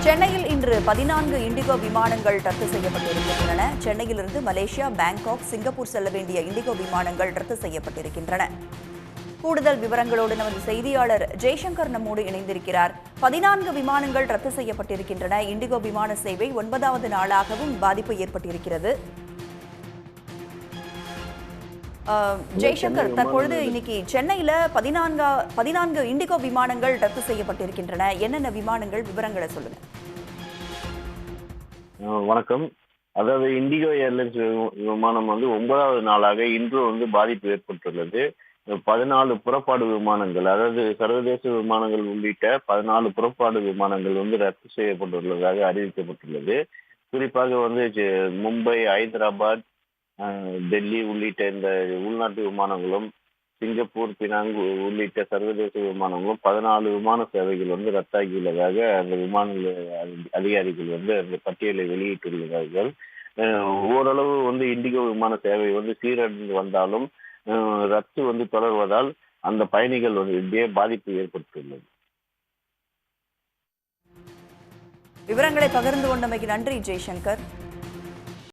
சென்னையில் இன்று 14 இண்டிகோ விமானங்கள் ரத்து செய்யப்பட்டிருக்கின்றன. சென்னையிலிருந்து மலேசியா, பாங்காக், சிங்கப்பூர் செல்ல வேண்டிய இண்டிகோ விமானங்கள் ரத்து செய்யப்பட்டிருக்கின்றன. கூடுதல் விவரங்களோடு நமது செய்தியாளர் ஜெய்சங்கர் நம்மோடு இணைந்திருக்கிறார். 14 விமானங்கள் ரத்து செய்யப்பட்டிருக்கின்றன. இண்டிகோ விமான சேவை 9வது நாளாகவும் பாதிப்பு ஏற்பட்டிருக்கிறது. ஜெய்சங்கர், தற்பொழுது இன்னைக்கு சென்னையில 14 இண்டிகோ விமானங்கள் ரத்து செய்யப்பட்டிருக்கின்றன. என்னென்ன விமானங்கள், விவரங்களை சொல்லுங்க. வணக்கம். அதாவது இண்டிகோ ஏர்லைன்ஸ் விமானம் 9வது நாளாக இன்று பாதிப்பு ஏற்பட்டுள்ளது. 14 புறப்பாடு விமானங்கள், அதாவது சர்வதேச விமானங்கள் உள்ளிட்ட 14 புறப்பாடு விமானங்கள் ரத்து செய்யப்பட்டுள்ளதாக அறிவிக்கப்பட்டுள்ளது. குறிப்பாக மும்பை, ஹைதராபாத், டெல்லி உள்ளிட்ட இந்த உள்நாட்டு விமானங்களும், சிங்கப்பூர், பினாங் உள்ளிட்ட சர்வதேச விமானங்களும் 14 விமான சேவைகள் ரத்தாகியுள்ளதாக அந்த விமான அதிகாரிகள் அந்த பட்டியலை வெளியிட்டுள்ளார்கள். ஓரளவு இண்டிகோ விமான சேவை சீரடைந்து வந்தாலும் ரத்து தொடர்வதால் அந்த பயணிகள் இதே பாதிப்பு ஏற்பட்டுள்ளது. விவரங்களை பகிர்ந்து கொண்டமைக்கு நன்றி ஜெய்சங்கர்.